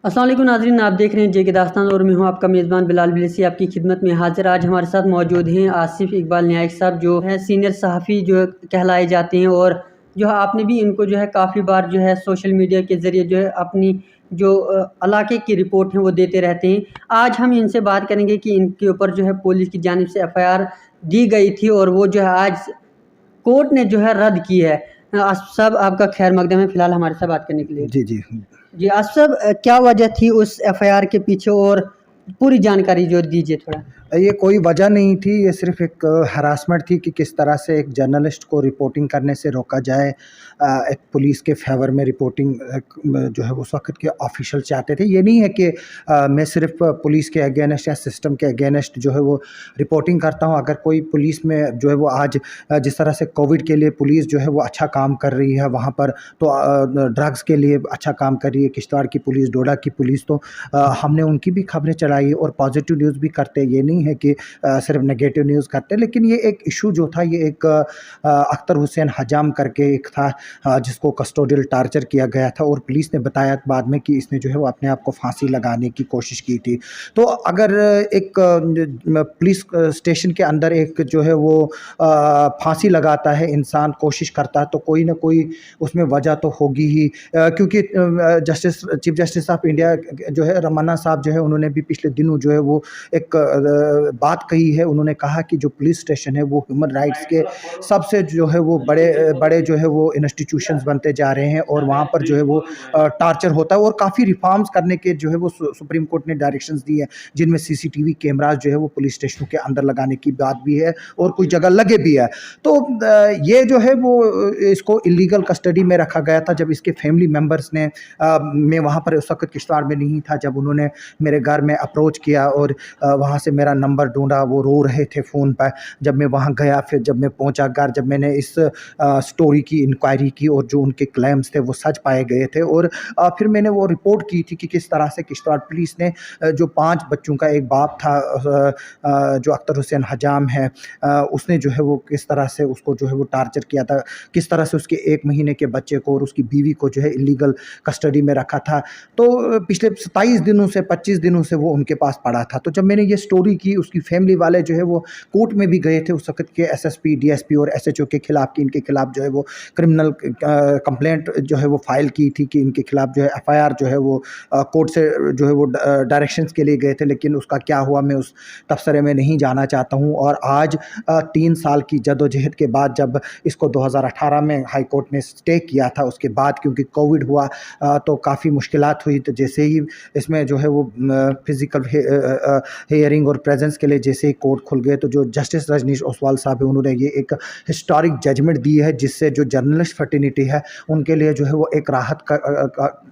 अस्सलाम वालेकुम नाज़रीन, आप देख रहे हैं जे के दास्तान और मैं हूं आपका मेज़बान बिलाल बिलसी आपकी खिदमत में हाजिर। आज हमारे साथ मौजूद हैं आसिफ इकबाल न्यायिक साहब, जो है सीनियर सहाफ़ी जो कहलाए जाते हैं और जो है आपने भी इनको जो है काफ़ी बार जो है सोशल मीडिया के ज़रिए जो है अपनी जो इलाके की रिपोर्ट है वो देते रहते हैं। आज हम इनसे बात करेंगे कि इनके ऊपर जो है पुलिस की जानिब से एफ़आईआर दी गई थी और वो जो है आज कोर्ट ने जो है रद्द की है। आसिफ साहब, आपका खैर मकदम है फ़िलहाल हमारे साथ बात करने के लिए। जी, जी। जी आसिफ साहब, क्या वजह थी उस एफआईआर के पीछे और पूरी जानकारी जो दीजिए थोड़ा। ये कोई वजह नहीं थी, ये सिर्फ़ एक हरासमेंट थी कि किस तरह से एक जर्नलिस्ट को रिपोर्टिंग करने से रोका जाए। एक पुलिस के फ़ेवर में रिपोर्टिंग जो है उस वक़्त के ऑफ़िशियल चाहते थे। ये नहीं है कि मैं सिर्फ़ पुलिस के अगेंस्ट या सिस्टम के अगेंस्ट जो है वो रिपोर्टिंग करता हूँ। अगर कोई पुलिस में जो है वो आज जिस तरह से कोविड के लिए पुलिस जो है वो अच्छा काम कर रही है वहाँ पर, तो ड्रग्स के लिए अच्छा काम कर रही है किश्तवाड़ की पुलिस, डोडा की पुलिस, तो हमने उनकी भी खबरें चलाई और पॉजिटिव न्यूज़ भी करते हैं। ये नहीं है कि सिर्फ नेगेटिव न्यूज़ करते हैं। लेकिन ये एक इशू जो था, ये एक अख्तर हुसैन हजाम करके एक था, जिसको कस्टोडियल टार्चर किया गया था और पुलिस ने बताया बाद में कि इसने जो है वो अपने आप को फांसी लगाने की कोशिश की थी। तो अगर एक पुलिस स्टेशन के अंदर एक जो है वो फांसी लगाता है इंसान, कोशिश करता है, तो कोई ना कोई उसमें वजह तो होगी ही। क्योंकि चीफ जस्टिस ऑफ इंडिया जो है रमन्ना साहब जो है, उन्होंने भी पिछले दिनों जो है वो एक बात कही है। उन्होंने कहा कि जो पुलिस स्टेशन है वो ह्यूमन राइट्स के सबसे जो है वो बड़े बड़े जो है वो इंस्टीट्यूशंस बनते जा रहे हैं और वहाँ पर जो है वो टार्चर होता है और काफ़ी रिफॉर्म्स करने के जो है वो सुप्रीम कोर्ट ने डायरेक्शंस दी है, जिनमें सीसीटीवी कैमरास जो है वो पुलिस स्टेशनों के अंदर लगाने की बात भी है और कुछ जगह लगे भी है। तो ये जो है वो इसको इलीगल कस्टडी में रखा गया था। जब इसके फैमिली मेम्बर्स ने मैं वहाँ पर उस वक्त किश्तवाड़ में नहीं था, जब उन्होंने मेरे घर में अप्रोच किया और वहाँ से मेरा नंबर ढूंढा, वो रो रहे थे फ़ोन पर। जब मैं वहाँ गया, फिर जब मैं पहुँचा घर, जब मैंने इस स्टोरी की इंक्वायरी की और जो उनके क्लेम्स थे वो सच पाए गए थे और फिर मैंने वो रिपोर्ट की थी कि किस तरह से किश्तवाड़ पुलिस ने जो 5 बच्चों का एक बाप था, जो अख्तर हुसैन हजाम है, उसने जो है वो किस तरह से उसको जो है वो टार्चर किया था, किस तरह से उसके 1 महीने के बच्चे को और उसकी बीवी को जो है इलीगल कस्टडी में रखा था। तो पिछले 27 दिनों से 25 दिनों से वो उनके पास पड़ा था। तो जब मैंने ये स्टोरी की, उसकी फैमिली वाले जो है वो कोर्ट में भी गए थे उस वक़्त के एसएसपी, डीएसपी और एसएचओ के खिलाफ, कि इनके खिलाफ जो है वो क्रिमिनल कंप्लेंट जो है वो फाइल की थी, कि इनके खिलाफ जो है एफआईआर जो है वो कोर्ट से जो है वो डायरेक्शंस के लिए गए थे। लेकिन उसका क्या हुआ मैं उस तबसरे में नहीं जाना चाहता हूँ। और आज 3 साल की जद्दोजहद के बाद जब इसको 2018 में हाई कोर्ट ने स्टे किया था, उसके बाद क्योंकि कोविड हुआ तो काफ़ी मुश्किलात हुई। तो जैसे ही इसमें जो है वो फिज़िकल हियरिंग और प्रेजेंस के लिए जैसे ही कोर्ट खुल गए, तो जो जस्टिस रजनीश ओसवाल साहब है, उन्होंने ये एक हिस्टोरिक जजमेंट दी है, जिससे जो जर्नलिस्ट फर्टिनिटी है उनके लिए जो है वो एक राहत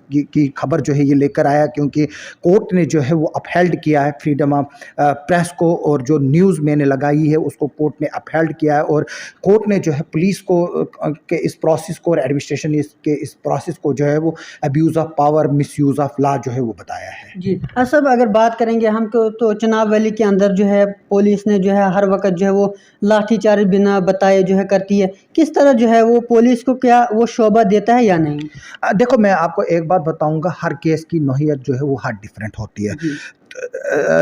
की खबर जो है ये लेकर आया। क्योंकि कोर्ट ने जो है वो अपहेल्ड किया है फ्रीडम ऑफ प्रेस को, और जो न्यूज़ मैंने लगाई है उसको कोर्ट ने अपहेल्ड किया है। और कोर्ट ने जो है पुलिस को के इस प्रोसेस को और एडमिनिस्ट्रेशन के इस प्रोसेस को जो है वो abuse of power, misuse of law जो है वो बताया है। जी सब अगर बात करेंगे हम तो चुनाव वैली के अंदर जो है पुलिस ने जो है हर वक्त जो है वो लाठीचार्ज बिना बताए जो है करती है। किस तरह जो है वो पुलिस को क्या वो शोभा देता है या नहीं? देखो, मैं आपको एक बात बताऊंगा, हर केस की नोहियत जो है वो हर डिफरेंट होती है। जी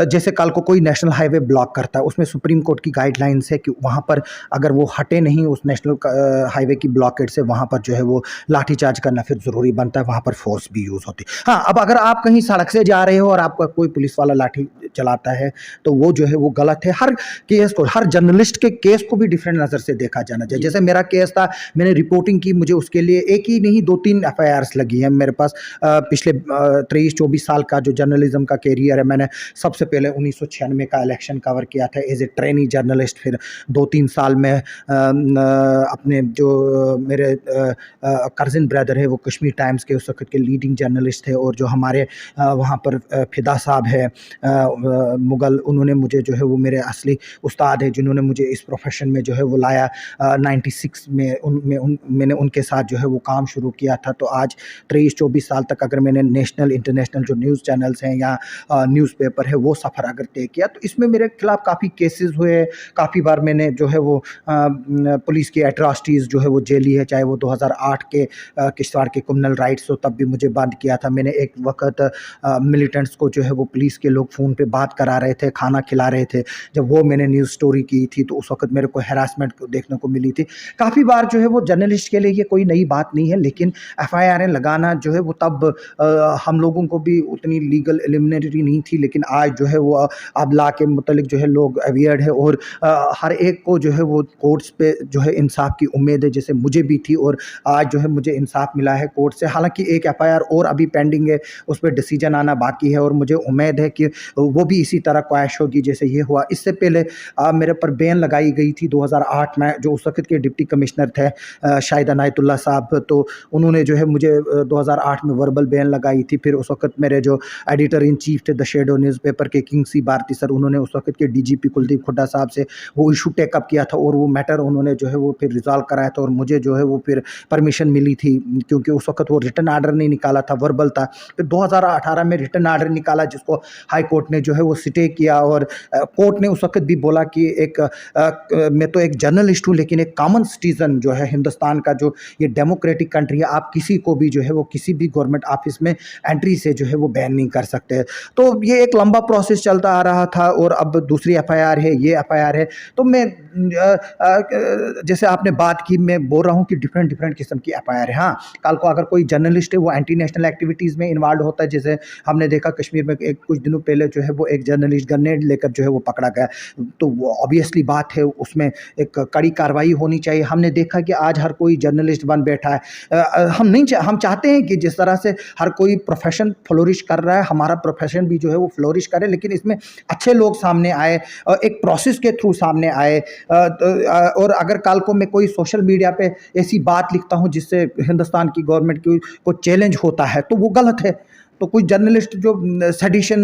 जैसे कल को कोई नेशनल हाईवे ब्लॉक करता है, उसमें सुप्रीम कोर्ट की गाइडलाइंस है कि वहाँ पर अगर वो हटे नहीं उस नेशनल हाईवे की ब्लॉकेट से, वहाँ पर जो है वो लाठीचार्ज करना फिर ज़रूरी बनता है, वहाँ पर फोर्स भी यूज़ होती है। हाँ, अब अगर आप कहीं सड़क से जा रहे हो और आपका कोई पुलिस वाला लाठी चलाता है तो वो जो है वो गलत है। हर केस को, हर जर्नलिस्ट के केस को भी डिफरेंट नज़र से देखा जाना चाहिए। जैसे मेरा केस था, मैंने रिपोर्टिंग की, मुझे उसके लिए एक ही नहीं 2-3 एफआईआर्स लगी हैं मेरे पास। पिछले 23-24 साल का जो जर्नलिज्म का कैरियर है, मैंने सबसे पहले 1996 का इलेक्शन कवर किया था एज ए ट्रेनी जर्नलिस्ट। फिर 2-3 साल में अपने जो मेरे कज़िन ब्रदर है वो कश्मीर टाइम्स के उस वक्त के लीडिंग जर्नलिस्ट थे, और जो हमारे वहाँ पर फिदा साहब है मुगल, उन्होंने मुझे जो है वो मेरे असली उस्ताद है जिन्होंने मुझे इस प्रोफ़ेशन में जो है वो लाया। 96 में मैंने उनके साथ जो है वो काम शुरू किया था। तो आज 23-24 साल तक अगर मैंने नेशनल, इंटरनेशनल जो न्यूज़ चैनल्स हैं या न्यूज़पेपर है वो सफ़र अगर तय किया, तो इसमें मेरे खिलाफ़ काफ़ी केसेस हुए। काफ़ी बार मैंने जो है वो पुलिस की एट्रॉसिटीज़ जो है वो झेली है, चाहे वो 2008 के किश्तवाड़ के कम्युनल राइट्स हो, तब भी मुझे बंद किया था। मैंने एक वक़्त मिलिटेंट्स को जो है वो पुलिस के लोग फ़ोन पे बात करा रहे थे, खाना खिला रहे थे। जब वो मैंने न्यूज़ स्टोरी की थी तो उस वक़्त मेरे को हैरेसमेंट देखने को मिली थी। काफ़ी बार जो है वो जर्नलिस्ट के लिए ये कोई नई बात नहीं है, लेकिन एफआईआरें लगाना जो है वो तब हम लोगों को भी उतनी लीगल एलिजिबिलिटी नहीं थी, लेकिन आज जो है वो अब लॉ के मुतालिक जो है लोग अवेयर है और हर एक को जो है वो कोर्ट्स पे जो है इंसाफ की उम्मीद है, जैसे मुझे भी थी और आज जो है मुझे इंसाफ मिला है कोर्ट से। हालांकि एक एफआईआर और अभी पेंडिंग है, उस पर डिसीजन आना बाकी है और मुझे उम्मीद है कि वो भी इसी तरह क्वैश होगी जैसे ये हुआ। इससे पहले मेरे पर बैन लगाई गई थी 2008 में, जो उस वक्त के डिप्टी कमिश्नर थे शाहिद अनायतुल्ला साहब, तो उन्होंने जो है मुझे 2008 में वर्बल बैन लगाई थी। फिर उस वक्त मेरे जो एडिटर इन चीफ थे द शेडो न्यूज़पेपर के, किंग सी भारती सर, उन्होंने उस वक्त के डीजीपी कुलदीप हुड्डा साहब से वो इशू टेकअप किया था और वो मैटर उन्होंने जो है वो फिर रिजॉल्व कराया था और मुझे जो है वो फिर परमिशन मिली थी, क्योंकि उस वक्त वो रिटर्न आर्डर नहीं निकाला था, वर्बल था। फिर 2018 में रिटर्न आर्डर निकाला जिसको हाई कोर्ट ने जो है वो स्टे किया और कोर्ट ने उस वक्त भी बोला कि मैं तो एक जर्नलिस्ट हूँ, लेकिन एक कॉमन सिटीज़न जो है हिंदुस्तान का, जो ये डेमोक्रेटिक कंट्री है, आप किसी को भी जो है वो किसी भी गवर्नमेंट ऑफिस में एंट्री से जो है वो बैन नहीं कर सकते। तो ये एक लंबा प्रोसेस चलता आ रहा था और अब दूसरी एफआईआर है, ये एफआईआर है। तो मैं जैसे आपने बात की, मैं बोल रहा हूँ कि डिफरेंट किस्म की एफआईआर है। हाँ, कल को अगर कोई जर्नलिस्ट है वो एंटी नेशनल एक्टिविटीज़ में इन्वॉल्व होता है, जैसे हमने देखा कश्मीर में कुछ दिनों पहले जो है वो एक जर्नलिस्ट ग्रेनेड लेकर जो है वो पकड़ा गया, तो वो ऑब्वियसली बात है उसमें एक कड़ी कार्रवाई होनी चाहिए। हमने देखा कि आज हर कोई जर्नलिस्ट बन बैठा है। हम चाहते हैं कि जिस तरह से हर कोई प्रोफेशन फ्लोरिश कर रहा है, हमारा प्रोफेशन भी जो है वो फ्लोरिश करे, लेकिन इसमें अच्छे लोग सामने आए, एक प्रोसेस के थ्रू सामने आए। और अगर कल को मैं कोई सोशल मीडिया पे ऐसी बात लिखता हूँ जिससे हिंदुस्तान की गवर्नमेंट को चैलेंज होता है, तो वो गलत है। तो कुछ जर्नलिस्ट जो सेडिशन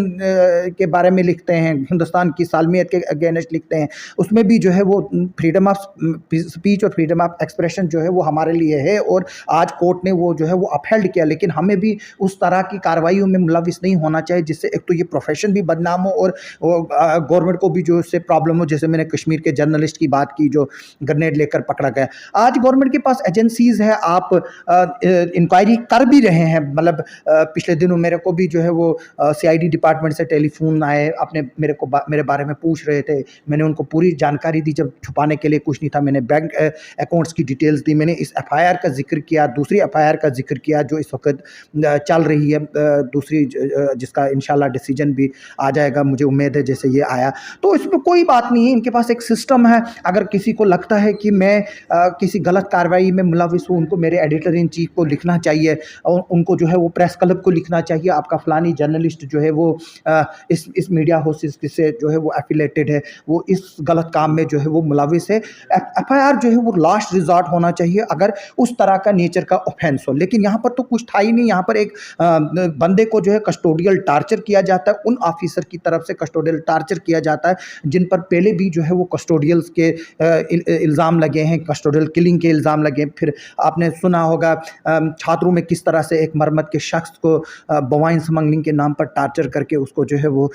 के बारे में लिखते हैं, हिंदुस्तान की सालमियत के अगेंस्ट लिखते हैं, उसमें भी जो है वो फ्रीडम ऑफ स्पीच और फ्रीडम ऑफ एक्सप्रेशन जो है वो हमारे लिए है और आज कोर्ट ने वो जो है वो अपहेल्ड किया। लेकिन हमें भी उस तरह की कार्रवाइयों में मुलविस नहीं होना चाहिए जिससे एक तो ये प्रोफेशन भी बदनाम हो और गवर्नमेंट को भी जो उससे प्रॉब्लम हो। जैसे मैंने कश्मीर के जर्नलिस्ट की बात की जो ग्रेनेड लेकर पकड़ा गया। आज गवर्नमेंट के पास एजेंसीज है, आप इंक्वायरी कर भी रहे हैं। मतलब पिछले दिनों मेरे को भी जो है वो सीआईडी डिपार्टमेंट से टेलीफोन आए, अपने मेरे बारे में पूछ रहे थे। मैंने उनको पूरी जानकारी दी, जब छुपाने के लिए कुछ नहीं था। मैंने बैंक अकाउंट्स की डिटेल्स दी, मैंने इस एफआईआर का जिक्र किया, दूसरी एफआईआर का जिक्र किया जो इस वक्त चल रही है, दूसरी जिसका इंशाल्लाह डिसीजन भी आ जाएगा, मुझे उम्मीद है जैसे ये आया। तो इसमें कोई बात नहीं है, इनके पास एक सिस्टम है। अगर किसी को लगता है कि मैं किसी गलत कार्रवाई में मुलविस हूँ, उनको मेरे एडिटर इन चीफ को लिखना चाहिए और उनको जो है वो प्रेस क्लब को लिखना चाहिए, आपका फलानी जर्नलिस्ट जो है वो इस मीडिया हाउस से जो है वो एफिलेटेड है, वो इस गलत काम में जो है वो मुलविस है। एफआईआर जो है वो लास्ट रिजॉर्ट होना चाहिए अगर उस तरह का नेचर का ऑफेंस हो। लेकिन यहाँ पर तो कुछ था ही नहीं। यहाँ पर एक बंदे को जो है कस्टोडियल टार्चर किया जाता है, उन ऑफिसर की तरफ से कस्टोडियल टार्चर किया जाता है जिन पर पहले भी जो है वो कस्टोडियल्स के इल्ज़ाम लगे हैं, कस्टोडियल किलिंग के इल्ज़ाम लगे। फिर आपने सुना होगा छात्रों में किस तरह से एक मरमत के शख्स को बवाइन स्मगलिंग के नाम पर टार्चर करके उसको जो है वो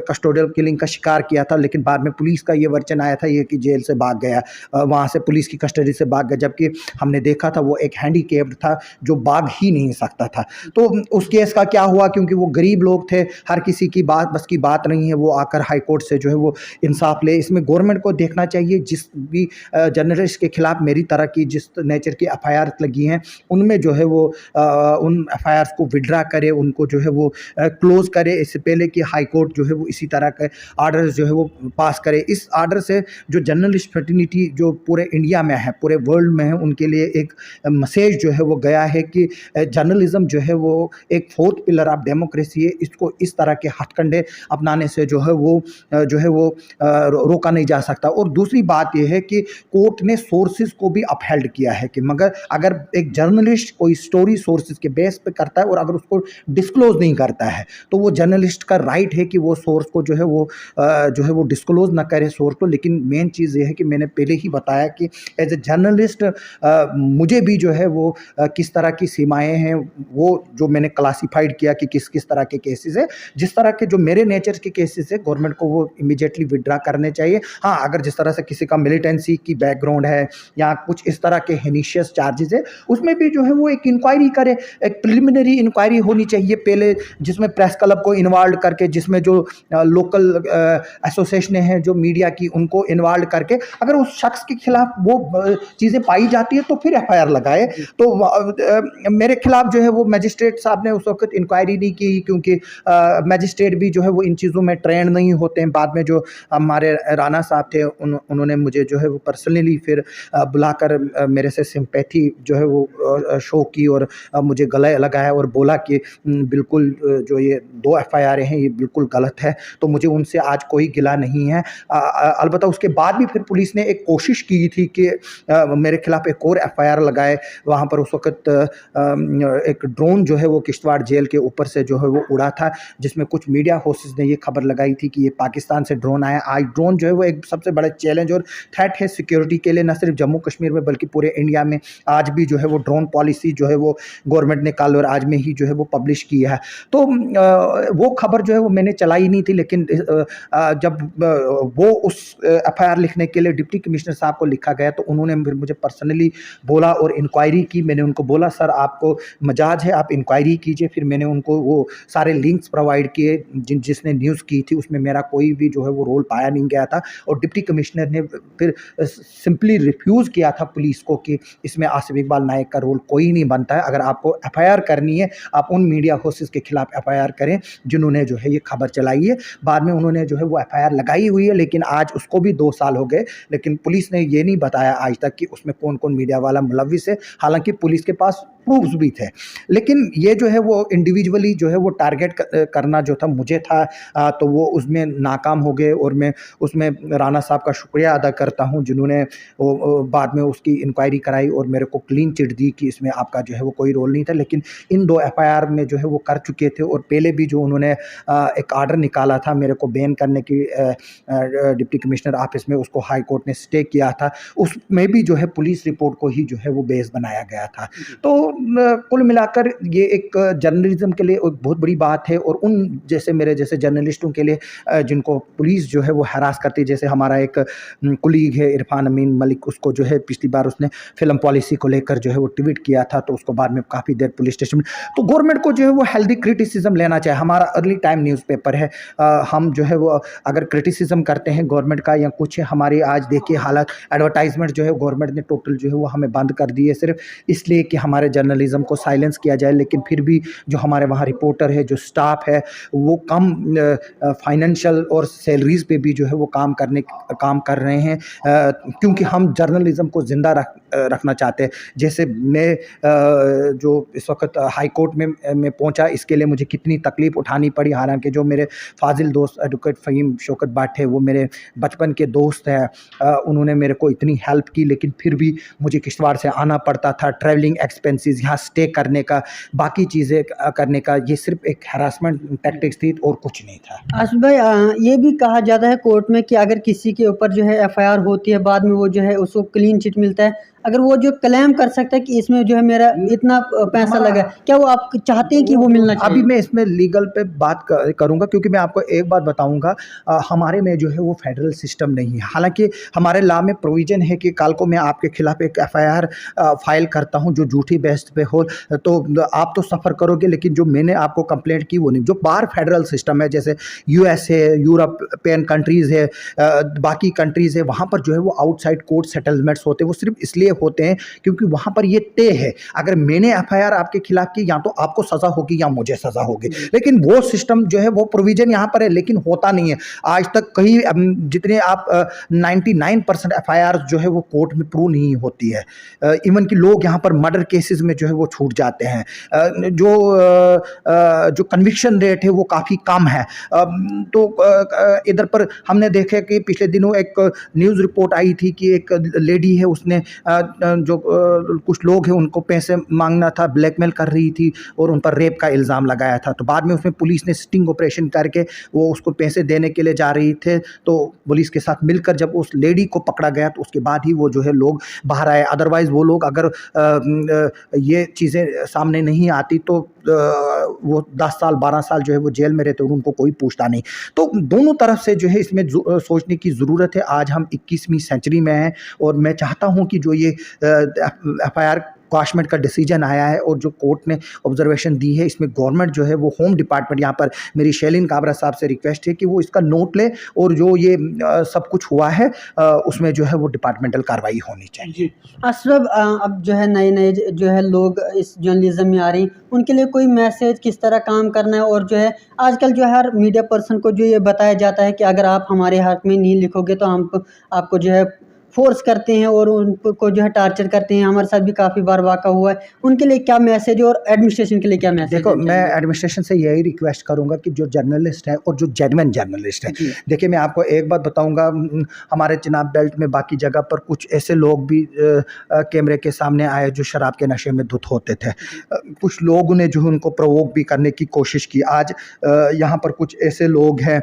कस्टोडियल किलिंग का शिकार किया था। लेकिन बाद में पुलिस का ये वर्जन आया था ये कि जेल से भाग गया, वहाँ से पुलिस की कस्टडी से भाग गया, जबकि हमने देखा था वो एक हैंडीकेप्ड था जो भाग ही नहीं सकता था। तो उस केस का क्या हुआ, क्योंकि वो गरीब लोग थे, हर किसी की बात बस की बात नहीं है, वो आकर हाई कोर्ट से जो है वो इंसाफ ले। इसमें गवर्नमेंट को देखना चाहिए, जिस भी जर्नलिस्ट के खिलाफ मेरी तरह की जिस नेचर की एफआईआर लगी हैं उनमें जो है वो उन एफआईआर को विड्रा करे, उनको जो है वो क्लोज करे, इससे पहले कि हाई कोर्ट जो है वो इसी तरह के आर्डर जो है वो पास करे। इस आर्डर से जो जर्नलिस्ट फ्रेटर्निटी जो पूरे इंडिया में है, पूरे वर्ल्ड में है, उनके लिए एक मैसेज जो है वो गया है कि जर्नलिज्म जो है वो एक फोर्थ पिलर ऑफ डेमोक्रेसी है। इसको इस तरह के हथकंडे अपनाने से जो है वो रोका नहीं जा सकता। और दूसरी बात यह है कि कोर्ट ने सोर्सेज को भी अपहेल्ड किया है कि मगर अगर एक जर्नलिस्ट कोई स्टोरी सोर्सेज के बेस पे करता है और अगर उसको डिस्क्लोज़ नहीं करता है। तो वो जर्नलिस्ट का राइट है कि वो सोर्स को जो है वो डिस्क्लोज़ ना करे सोर्स को। लेकिन मेन चीज़ ये है कि मैंने पहले ही बताया कि एज़ अ जर्नलिस्ट मुझे भी जो है वो किस तरह की सीमाएँ हैं, वो जो मैंने क्लासिफ़ाइड किया कि किस-किस तरह के केसेज़ हैं। जिस तरह के जो मेरे नेचर के केसेज़ हैं, गवर्नमेंट को वो इमीडिएटली विथड्रॉ करने चाहिए। हाँ, अगर जिस तरह से किसी का मिलिटेंसी की बैकग्राउंड है या कुछ इस तरह के हेनिशियस चार्जेज़ है, उसमें भी जो है वो एक इंक्वायरी करे, एक प्रिलिमिनरी इंक्वायरी होनी चाहिए पहले, जिसमें प्रेस क्लब को इन्वॉल्व करके, जिसमें जो लोकल एसोसिएशनें हैं जो मीडिया की, उनको इन्वॉल्व करके अगर उस शख्स के खिलाफ वो चीज़ें पाई जाती है तो फिर एफआईआर लगाए। तो मेरे खिलाफ जो है वो मजिस्ट्रेट साहब ने उस वक्त इंक्वायरी नहीं की, क्योंकि मजिस्ट्रेट भी जो है वो इन चीज़ों में ट्रेंड नहीं होते हैं। बाद में जो हमारे राणा साहब थे उन्होंने मुझे जो है वो पर्सनली फिर बुलाकर मेरे से सिंपैथी जो है वो शो की और मुझे गले लगाया और बोला कि बिल्कुल जो ये 2 एफआईआर हैं ये बिल्कुल गलत है। तो मुझे उनसे आज कोई गिला नहीं है। अलबत्ता उसके बाद भी फिर पुलिस ने एक कोशिश की थी कि मेरे खिलाफ एक और एफआईआर लगाए। वहाँ पर उस वक़्त एक ड्रोन जो है वो किश्तवाड़ जेल के ऊपर से जो है वो उड़ा था, जिसमें कुछ मीडिया हाउसेस ने ये खबर लगाई थी कि ये पाकिस्तान से ड्रोन आया। आज ड्रोन जो है वो एक सबसे बड़ा चैलेंज और थ्रेट है सिक्योरिटी के लिए, न सिर्फ जम्मू कश्मीर में बल्कि पूरे इंडिया में। आज भी जो है वो ड्रोन पॉलिसी जो है वो गवर्नमेंट ने कल और आज में ही जो है वो पब्लिश की है। तो वो खबर जो है वो मैंने चलाई नहीं थी, लेकिन जब वो उस एफआईआर लिखने के लिए डिप्टी कमिश्नर साहब को लिखा गया तो उन्होंने फिर मुझे पर्सनली बोला और इंक्वायरी की। मैंने उनको बोला सर आपको मजाज है, आप इंक्वायरी कीजिए। फिर मैंने उनको वो सारे लिंक्स प्रोवाइड किए जिसने न्यूज़ की थी, उसमें मेरा कोई भी जो है वो रोल पाया नहीं गया था। और डिप्टी कमिश्नर ने फिर सिंपली रिफ्यूज़ किया था पुलिस को कि इसमें आसिफ इकबाल नायक का रोल कोई नहीं बनता है। अगर आपको एफआईआर करनी है आप उन मीडिया हाउसेस के खिलाफ एफआईआर करें जिन्होंने जो है ये खबर चलाई है। बाद में उन्होंने जो है वो एफआईआर लगाई हुई है, लेकिन आज उसको भी 2 साल हो गए, लेकिन पुलिस ने ये नहीं बताया आज तक कि उसमें कौन-कौन मीडिया वाला मुलव्विस है। हालाँकि पुलिस के पास प्रूफ्स भी थे, लेकिन ये जो है वो इंडिविजुअली जो है वो टारगेट करना जो था मुझे था, तो वो उसमें नाकाम हो गए। और मैं उसमें राणा साहब का शुक्रिया अदा करता हूँ जिन्होंने बाद में उसकी इंक्वायरी कराई और मेरे को क्लीन चिट दी कि इसमें आपका जो है वो कोई रोल नहीं था। लेकिन इन 2 एफआईआर में जो है वो कर चुके थे और पहले भी जो उन्होंने एक आर्डर निकाला था मेरे को बैन करने की डिप्टी कमिश्नर ऑफिस में, उसको हाई कोर्ट ने स्टे किया था। उसमें भी जो है पुलिस रिपोर्ट को ही जो है वो बेस बनाया गया था। तो कुल मिलाकर ये एक जर्नलिज्म के लिए एक बहुत बड़ी बात है। और उन जैसे मेरे जैसे जर्नलिस्टों के लिए जिनको पुलिस जो है वो हरास करती है, जैसे हमारा एक कुलीग है इरफान अमीन मलिक, उसको जो है पिछली बार उसने फिल्म पॉलिसी को लेकर जो है वो ट्वीट किया था, तो उसको बाद में काफ़ी देर पुलिस स्टेशन में। तो गवर्नमेंट को जो है वो हेल्दी क्रिटिसिज्म लेना चाहिए। हमारा अर्ली टाइम न्यूज़पेपर है, हम जो है वो अगर क्रिटिसिज्म करते हैं गवर्नमेंट का या कुछ है, हमारी आज देखिए हालत, एडवर्टाइजमेंट जो है गवर्नमेंट ने टोटल जो है वो हमें बंद कर दी है सिर्फ इसलिए कि हमारे जर्नलिज्म को साइलेंस किया जाए। लेकिन फिर भी जो हमारे वहाँ रिपोर्टर है, जो स्टाफ है, वो कम फाइनेंशियल और सैलरीज़ पे भी जो है वो काम कर रहे हैं, क्योंकि हम जर्नलिज्म को ज़िंदा रखना चाहते हैं। जैसे मैं जो इस वक्त हाई कोर्ट में पहुंचा, इसके लिए मुझे कितनी तकलीफ़ उठानी पड़ी। हालांकि जो मेरे फाजिल दोस्त एडवोकेट फ़हीम शौकत बाट है, वो मेरे बचपन के दोस्त हैं, उन्होंने मेरे को इतनी हेल्प की, लेकिन फिर भी मुझे किश्तवाड़ से आना पड़ता था। ट्रैवलिंग एक्सपेंसेस, यहाँ स्टे करने का, बाकी चीज़ें करने का, ये सिर्फ एक हरासमेंट टैक्टिक्स थी और कुछ नहीं था। आसिफ भाई, ये भी कहा जाता है कोर्ट में कि अगर किसी के ऊपर जो है एफआईआर होती है, बाद में वो जो है उसको क्लीन चिट मिलता है, अगर वो जो क्लेम कर सकता है कि इसमें जो है मेरा इतना पैसा लगा, क्या वो आप चाहते हैं कि वो मिलना चाहिए? अभी मैं इसमें लीगल पे बात करूँगा, क्योंकि मैं आपको एक बात बताऊँगा, हमारे में जो है वो फेडरल सिस्टम नहीं है। हालांकि हमारे लॉ में प्रोविज़न है कि कल को मैं आपके खिलाफ एक एफआईआर फाइल करता हूं जो झूठी बेस पे हो, तो आप तो सफ़र करोगे, लेकिन जो मैंने आपको कंप्लेंट की वो नहीं। जो बाहर फेडरल सिस्टम है, जैसे यूएस है, यूरोपियन कंट्रीज़ है, बाकी कंट्रीज़ है, वहाँ पर जो है वो आउटसाइड कोर्ट सेटलमेंट्स होते हैं। वो सिर्फ इसलिए होते हैं क्योंकि वहाँ पर ये तय है, अगर मैंने एफआईआर आपके खिलाफ की, या तो आपको सज़ा होगी या मुझे सज़ा होगी। लेकिन वो सिस्टम जो है वो प्रोविज़न यहाँ पर है, लेकिन होता नहीं है। आज तक कहीं जितने आप 99% एफआईआर जो है वो कोर्ट में प्रूव नहीं होती है। इवन कि लोग यहाँ पर मर्डर केसेस में जो है वो छूट जाते हैं। जो कन्विक्शन रेट है वो काफ़ी कम है। तो इधर पर हमने देखा कि पिछले दिनों एक न्यूज़ रिपोर्ट आई थी कि एक लेडी है, उसने जो कुछ लोग हैं उनको पैसे मांगना था, ब्लैकमेल कर रही थी और उन पर रेप का इल्ज़ाम लगाया था। तो बाद में उसमें पुलिस ने स्टिंग ऑपरेशन करके वो उसको पैसे देने के लिए जा रही थे, तो पुलिस के साथ मिलकर जब उस लेडी को पकड़ा गया तो उसके बाद ही वो जो है लोग बाहर आए। अदरवाइज़ वो लोग अगर ये चीज़ें सामने नहीं आती तो वो 10 साल 12 साल जो है वो जेल में रहते और उनको कोई पूछता नहीं। तो दोनों तरफ से जो है इसमें सोचने की ज़रूरत है। आज हम 21वीं सेंचुरी में हैं और मैं चाहता हूँ कि जो ये एफआईआर क्वाशमेंट का डिसीजन आया है और जो कोर्ट ने ऑब्जर्वेशन दी है, इसमें गवर्नमेंट जो है वो होम डिपार्टमेंट, यहाँ पर मेरी शैलीन काबरा साहब से रिक्वेस्ट है कि वो इसका नोट ले और जो ये सब कुछ हुआ है उसमें जो है वो डिपार्टमेंटल कार्रवाई होनी चाहिए। जी अशरफ, अब जो है नए नए जो है लोग इस जर्नलिज्म में आ रही, उनके लिए कोई मैसेज किस तरह काम करना है? और जो है आजकल जो है हर मीडिया पर्सन को जो ये बताया जाता है कि अगर आप हमारे हक में नहीं लिखोगे तो हम आपको जो है फोर्स करते हैं और उनको जो है टार्चर करते हैं। हमारे साथ भी काफ़ी बार वाक़ा हुआ है। उनके लिए क्या मैसेज है और एडमिनिस्ट्रेशन के लिए क्या मैसेज? देखो, मैं एडमिनिस्ट्रेशन से यही रिक्वेस्ट करूंगा कि जो जर्नलिस्ट है और जो जेन्युइन जर्नलिस्ट है, देखिए मैं आपको एक बात बताऊंगा, हमारे चिनाब बेल्ट में बाकी जगह पर कुछ ऐसे लोग भी कैमरे के सामने आए जो शराब के नशे में धुत होते थे। कुछ लोगों ने जो उनको प्रोवोक भी करने की कोशिश की। आज यहाँ पर कुछ ऐसे लोग हैं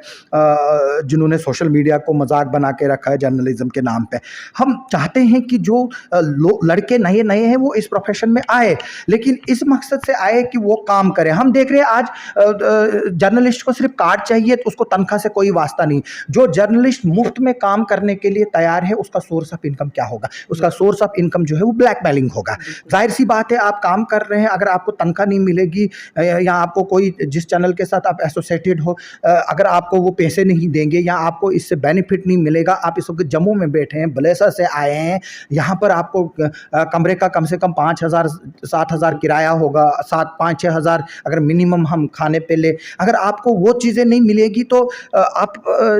जिन्होंने सोशल मीडिया को मजाक बना के रखा है जर्नलिज्म के नाम पे। हम चाहते हैं कि जो लड़के नए नए हैं वो इस प्रोफेशन में आए, लेकिन इस मकसद से आए कि वो काम करें। हम देख रहे हैं आज जर्नलिस्ट को सिर्फ कार्ड चाहिए तो उसको तनख्वाह से कोई वास्ता नहीं। जो जर्नलिस्ट मुफ्त में काम करने के लिए तैयार है उसका सोर्स ऑफ इनकम क्या होगा? उसका सोर्स ऑफ इनकम जो है वो ब्लैकमेलिंग होगा। जाहिर सी बात है, आप काम कर रहे हैं, अगर आपको तनख्वाह नहीं मिलेगी या आपको कोई जिस चैनल के साथ आप एसोसिएटेड हो, अगर आपको वो पैसे नहीं देंगे या आपको इससे बेनिफिट नहीं मिलेगा, आप इस वक्त जम्मू में बैठे हैं, बलेसा से आए हैं, यहाँ पर आपको कमरे का कम से कम 5,000 7,000 किराया होगा, 5-6 हज़ार अगर मिनिमम हम खाने पे ले, अगर आपको वो चीज़ें नहीं मिलेगी तो आप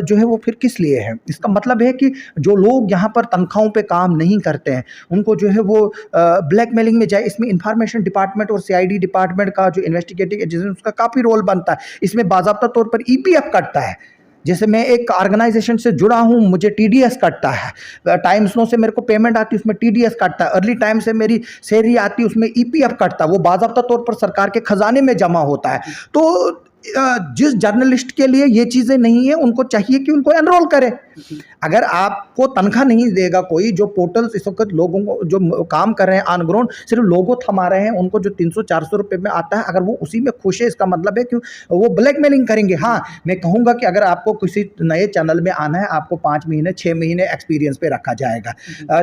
जो है वो फिर किस लिए है? इसका मतलब है कि जो लोग यहाँ पर तनख्वाहों पे काम नहीं करते हैं उनको जो है वो ब्लैकमेलिंग में जाए। इसमें इंफॉर्मेशन डिपार्टमेंट और सीआईडी डिपार्टमेंट का जो इन्वेस्टिगेटिव एजेंसी उसका काफ़ी रोल बनता है। इसमें बाज़ाब्ता तौर पर ईपीएफ कटता है। जैसे मैं एक ऑर्गेनाइजेशन से जुड़ा हूँ, मुझे टीडीएस कटता है, टाइम्स नो से मेरे को पेमेंट आती है उसमें टीडीएस कटता है, अर्ली टाइम से मेरी सैलरी आती है उसमें ईपीएफ कटता है, वो बाज़ाब्ता तौर पर सरकार के खजाने में जमा होता है। तो जिस जर्नलिस्ट के लिए ये चीज़ें नहीं है उनको चाहिए कि उनको एनरोल करें। अगर आपको तनख्वाह नहीं देगा कोई, जो पोर्टल्स इस वक्त लोगों को जो काम कर रहे हैं ऑन ग्राउंड सिर्फ लोगो थमा रहे हैं, उनको जो 300-400 रुपये में आता है अगर वो उसी में खुश है, इसका मतलब है कि वो ब्लैकमेलिंग करेंगे। हाँ, मैं कहूँगा कि अगर आपको किसी नए चैनल में आना है, आपको 5 महीने 6 महीने एक्सपीरियंस पे रखा जाएगा,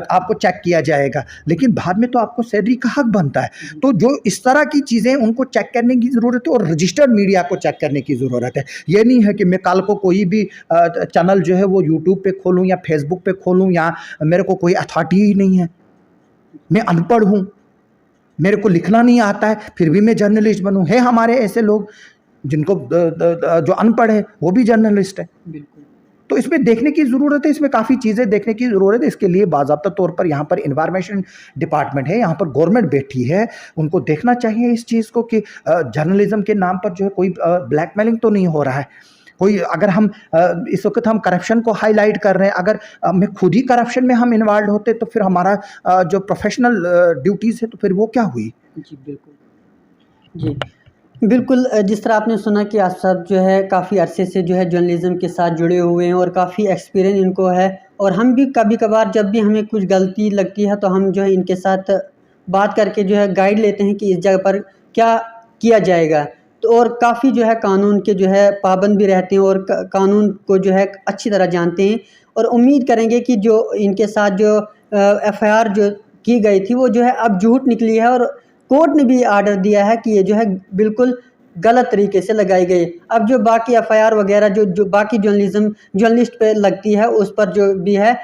आपको चेक किया जाएगा, लेकिन बाद में तो आपको सैलरी का हक बनता है। तो जो इस तरह की चीज़ें उनको चेक करने की ज़रूरत है और रजिस्टर्ड मीडिया को चेक करने की ज़रूरत है। ये नहीं है कि मैं कल को कोई भी चैनल जो है वो यूट्यूब पे खोलूँ या फेसबुक पे खोलूँ, या मेरे को कोई अथॉरिटी ही नहीं है, मैं अनपढ़ हूँ, मेरे को लिखना नहीं आता है, फिर भी मैं जर्नलिस्ट बनूँ। है हमारे ऐसे लोग जिनको जो अनपढ़ है वो भी जर्नलिस्ट है। बिल्कुल। तो इसमें देखने की ज़रूरत है, इसमें काफ़ी चीज़ें देखने की ज़रूरत है। इसके लिए बाज़ाब्ता तौर पर यहाँ पर इन्फॉर्मेशन डिपार्टमेंट है, यहाँ पर गवर्नमेंट बैठी है, उनको देखना चाहिए इस चीज़ को कि जर्नलिज्म के नाम पर जो है कोई ब्लैकमेलिंग तो नहीं हो रहा है। कोई अगर हम इस वक्त हम करप्शन को हाईलाइट कर रहे हैं, अगर मैं खुद ही करप्शन में हम इन्वॉल्व होते तो फिर हमारा जो प्रोफेशनल ड्यूटीज़ है तो फिर वो क्या हुई? जी बिल्कुल। जी बिल्कुल, जिस तरह आपने सुना कि आप सब जो है काफ़ी अरसे से जो है जर्नलिज़्म के साथ जुड़े हुए हैं और काफ़ी एक्सपीरियंस इनको है, और हम भी कभी कभार जब भी हमें कुछ गलती लगती है तो हम जो है इनके साथ बात करके जो है गाइड लेते हैं कि इस जगह पर क्या किया जाएगा। तो और काफ़ी जो है कानून के जो है पाबंद भी रहते हैं और कानून को जो है अच्छी तरह जानते हैं, और उम्मीद करेंगे कि जो इनके साथ जो एफआईआर जो की गई थी वो जो है अब झूठ निकली है, और कोर्ट ने भी आर्डर दिया है कि ये जो है बिल्कुल गलत तरीके से लगाई गई। अब जो बाकी एफआईआर वगैरह जो बाकी जर्नलिस्ट पे लगती है उस पर जो भी है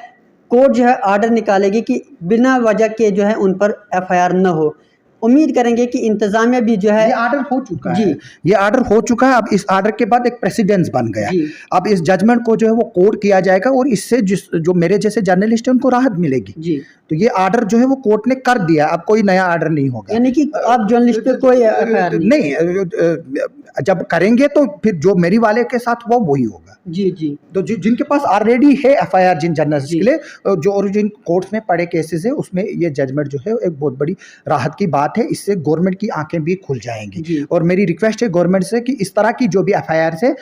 कोर्ट जो है आर्डर निकालेगी कि बिना वजह के जो है उन पर एफआईआर न हो। उम्मीद करेंगे कि इंतजामिया भी जो है ये ऑर्डर हो चुका जी। है, ये ऑर्डर हो चुका है। अब इस ऑर्डर के बाद एक प्रेसिडेंस बन गया। जी। अब इस जजमेंट को जो है वो कोर्ट किया जाएगा और इससे जो मेरे जैसे जर्नलिस्ट हैं उनको राहत मिलेगी। जी। तो ये ऑर्डर जो है वो कोर्ट ने कर दिया, अब कोई नया ऑर्डर नहीं होगा। यानी कि आप जर्नलिस्ट पे कोई एफआईआर नहीं, जब करेंगे तो फिर जो मेरी वाले के साथ हुआ वही होगा। जी जी तो जिनके पास ऑलरेडी है एफआईआर जिन जर्नलिस्ट जी। के लिए, जो और जिन कोर्ट्स में पड़े केसेस है उसमें ये जजमेंट जो है एक बहुत बड़ी राहत की बात है। इससे गवर्नमेंट की आंखें भी खुल जाएंगी। जी। और मेरी रिक्वेस्ट है गवर्नमेंट से कि इस तरह की जो भी एफआईआर है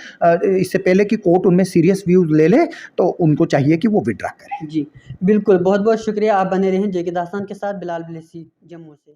इससे पहले कि कोर्ट उनमें सीरियस व्यूज ले ले तो उनको चाहिए कि वो विड्रा करें। जी बिल्कुल, बहुत बहुत शुक्रिया। आप बने रहें जेके दास्तान के साथ। बिलाल बिलेसी, जम्मू से।